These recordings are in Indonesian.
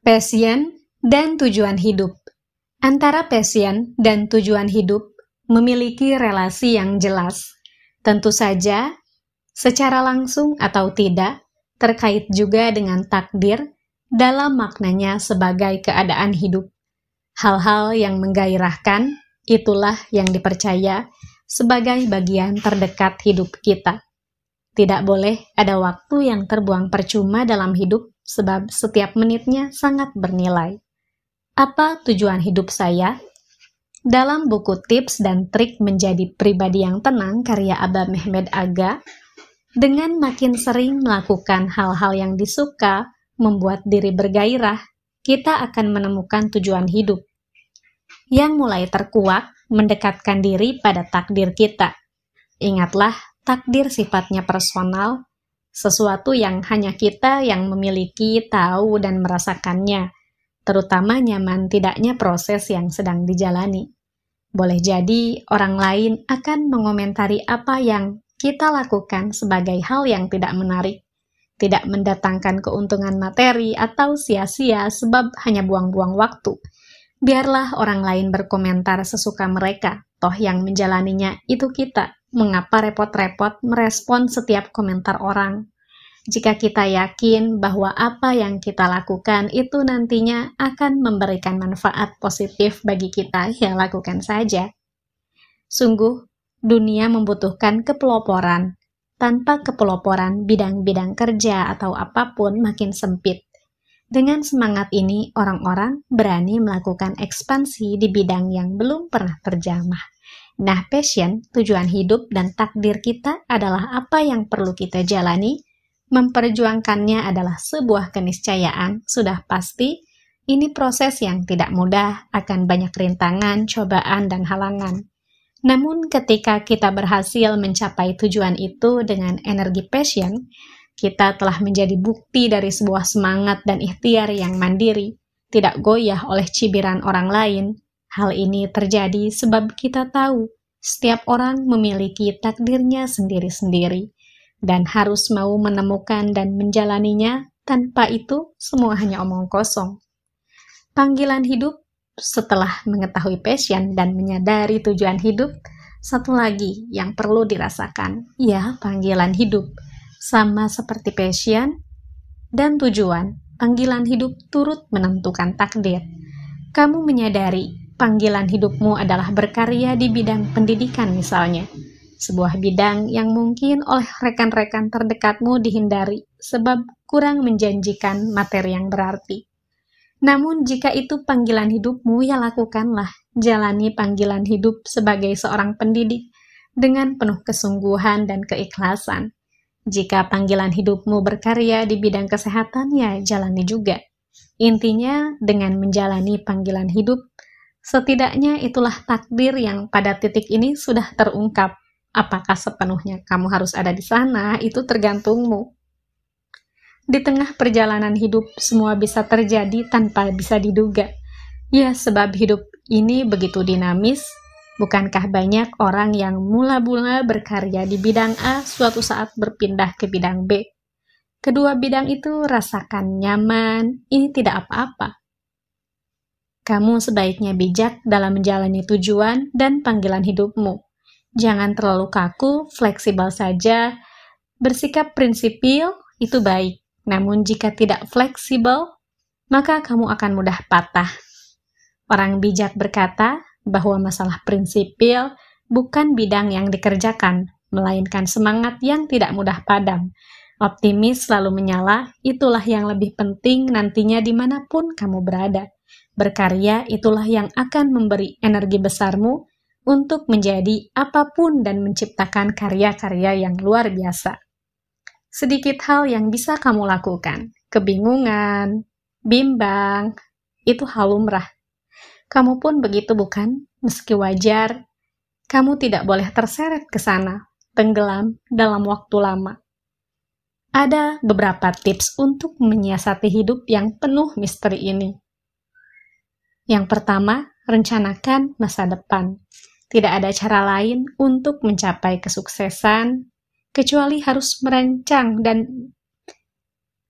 Passion dan tujuan hidup. Antara passion dan tujuan hidup memiliki relasi yang jelas. Tentu saja, secara langsung atau tidak, terkait juga dengan takdir dalam maknanya sebagai keadaan hidup. Hal-hal yang menggairahkan, itulah yang dipercaya sebagai bagian terdekat hidup kita. Tidak boleh ada waktu yang terbuang percuma dalam hidup, sebab setiap menitnya sangat bernilai. Apa tujuan hidup saya? Dalam buku Tips dan Trik Menjadi Pribadi yang Tenang karya Aba Mehmed Aga, dengan makin sering melakukan hal-hal yang disuka, membuat diri bergairah, kita akan menemukan tujuan hidup yang mulai terkuak mendekatkan diri pada takdir kita. Ingatlah, takdir sifatnya personal, sesuatu yang hanya kita yang memiliki, tahu, dan merasakannya, terutama nyaman tidaknya proses yang sedang dijalani. Boleh jadi orang lain akan mengomentari apa yang kita lakukan sebagai hal yang tidak menarik, tidak mendatangkan keuntungan materi atau sia-sia sebab hanya buang-buang waktu. Biarlah orang lain berkomentar sesuka mereka, toh yang menjalaninya itu kita. Mengapa repot-repot merespon setiap komentar orang? Jika kita yakin bahwa apa yang kita lakukan itu nantinya akan memberikan manfaat positif bagi kita, ya lakukan saja. Sungguh, dunia membutuhkan kepeloporan. Tanpa kepeloporan, bidang-bidang kerja atau apapun makin sempit. Dengan semangat ini, orang-orang berani melakukan ekspansi di bidang yang belum pernah terjamah. Nah, passion, tujuan hidup, dan takdir kita adalah apa yang perlu kita jalani. Memperjuangkannya adalah sebuah keniscayaan, sudah pasti. Ini proses yang tidak mudah, akan banyak rintangan, cobaan, dan halangan. Namun ketika kita berhasil mencapai tujuan itu dengan energi passion, kita telah menjadi bukti dari sebuah semangat dan ikhtiar yang mandiri, tidak goyah oleh cibiran orang lain. Hal ini terjadi sebab kita tahu setiap orang memiliki takdirnya sendiri-sendiri dan harus mau menemukan dan menjalaninya. Tanpa itu, semua hanya omong kosong. Panggilan hidup. Setelah mengetahui passion dan menyadari tujuan hidup, satu lagi yang perlu dirasakan, ya panggilan hidup. Sama seperti passion dan tujuan, panggilan hidup turut menentukan takdir. Kamu menyadari panggilan hidupmu adalah berkarya di bidang pendidikan misalnya, sebuah bidang yang mungkin oleh rekan-rekan terdekatmu dihindari sebab kurang menjanjikan materi yang berarti. Namun jika itu panggilan hidupmu, ya lakukanlah. Jalani panggilan hidup sebagai seorang pendidik dengan penuh kesungguhan dan keikhlasan. Jika panggilan hidupmu berkarya di bidang kesehatan, ya jalani juga. Intinya, dengan menjalani panggilan hidup, setidaknya itulah takdir yang pada titik ini sudah terungkap. Apakah sepenuhnya kamu harus ada di sana, itu tergantungmu. Di tengah perjalanan hidup, semua bisa terjadi tanpa bisa diduga. Ya, sebab hidup ini begitu dinamis. Bukankah banyak orang yang mula-mula berkarya di bidang A, suatu saat berpindah ke bidang B? Kedua bidang itu rasakan nyaman, ini tidak apa-apa. Kamu sebaiknya bijak dalam menjalani tujuan dan panggilan hidupmu. Jangan terlalu kaku, fleksibel saja. Bersikap prinsipil itu baik. Namun jika tidak fleksibel, maka kamu akan mudah patah. Orang bijak berkata bahwa masalah prinsipil bukan bidang yang dikerjakan, melainkan semangat yang tidak mudah padam. Optimis selalu menyala, itulah yang lebih penting nantinya dimanapun kamu berada. Berkarya itulah yang akan memberi energi besarmu untuk menjadi apapun dan menciptakan karya-karya yang luar biasa. Sedikit hal yang bisa kamu lakukan. Kebingungan, bimbang, itu hal lumrah. Kamu pun begitu bukan? Meski wajar, kamu tidak boleh terseret ke sana, tenggelam dalam waktu lama. Ada beberapa tips untuk menyiasati hidup yang penuh misteri ini. Yang pertama, rencanakan masa depan. Tidak ada cara lain untuk mencapai kesuksesan kecuali harus merancang dan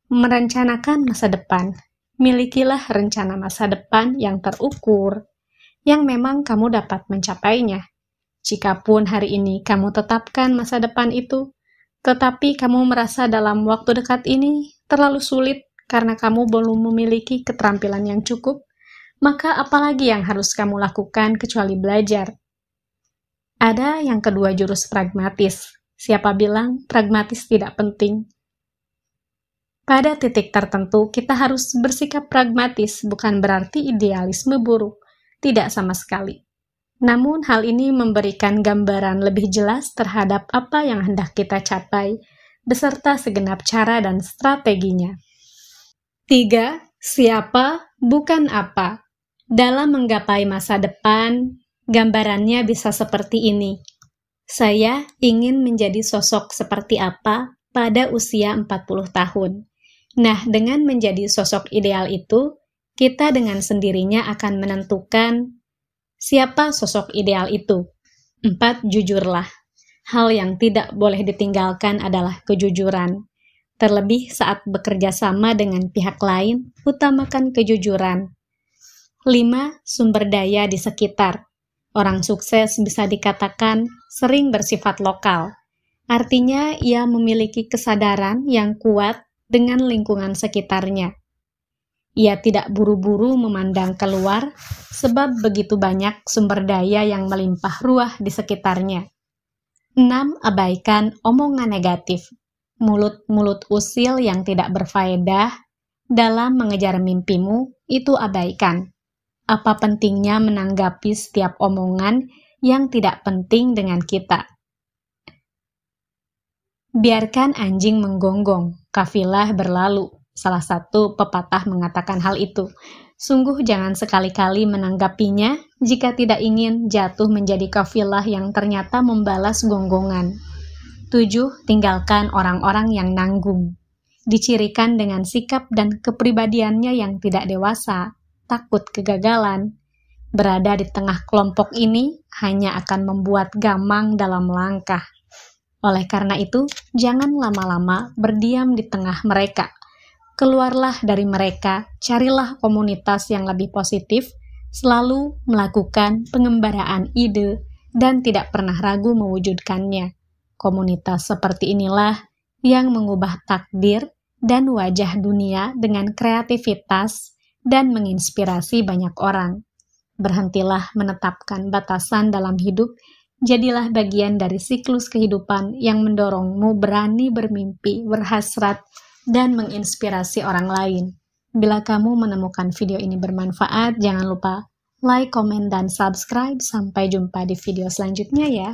Merencanakan masa depan. Milikilah rencana masa depan yang terukur, yang memang kamu dapat mencapainya. Jikapun hari ini kamu tetapkan masa depan itu, tetapi kamu merasa dalam waktu dekat ini terlalu sulit karena kamu belum memiliki keterampilan yang cukup, maka apalagi yang harus kamu lakukan kecuali belajar? Ada yang kedua, jurus pragmatis. Siapa bilang pragmatis tidak penting? Pada titik tertentu, kita harus bersikap pragmatis, bukan berarti idealisme buruk. Tidak sama sekali. Namun, hal ini memberikan gambaran lebih jelas terhadap apa yang hendak kita capai, beserta segenap cara dan strateginya. 3. Siapa, bukan apa. Dalam menggapai masa depan, gambarannya bisa seperti ini. Saya ingin menjadi sosok seperti apa pada usia 40 tahun. Nah, dengan menjadi sosok ideal itu, kita dengan sendirinya akan menentukan siapa sosok ideal itu. 4. Jujurlah. Hal yang tidak boleh ditinggalkan adalah kejujuran. Terlebih saat bekerja sama dengan pihak lain, utamakan kejujuran. 5. Sumber daya di sekitar. Orang sukses bisa dikatakan sering bersifat lokal. Artinya, ia memiliki kesadaran yang kuat dengan lingkungan sekitarnya. Ia tidak buru-buru memandang keluar, sebab begitu banyak sumber daya yang melimpah ruah di sekitarnya. 6. Abaikan omongan negatif. Mulut-mulut usil yang tidak berfaedah dalam mengejar mimpimu, itu abaikan. Apa pentingnya menanggapi setiap omongan yang tidak penting dengan kita? Biarkan anjing menggonggong, kafilah berlalu. Salah satu pepatah mengatakan hal itu. Sungguh jangan sekali-kali menanggapinya jika tidak ingin jatuh menjadi kafilah yang ternyata membalas gonggongan. 7. Tinggalkan orang-orang yang nanggung. Dicirikan dengan sikap dan kepribadiannya yang tidak dewasa, takut kegagalan. Berada di tengah kelompok ini hanya akan membuat gamang dalam langkah. Oleh karena itu, jangan lama-lama berdiam di tengah mereka. Keluarlah dari mereka, carilah komunitas yang lebih positif, selalu melakukan pengembaraan ide, dan tidak pernah ragu mewujudkannya. Komunitas seperti inilah yang mengubah takdir dan wajah dunia dengan kreativitas dan menginspirasi banyak orang. Berhentilah menetapkan batasan dalam hidup, jadilah bagian dari siklus kehidupan yang mendorongmu berani bermimpi, berhasrat, dan menginspirasi orang lain. Bila kamu menemukan video ini bermanfaat, jangan lupa like, komen, dan subscribe. Sampai jumpa di video selanjutnya ya.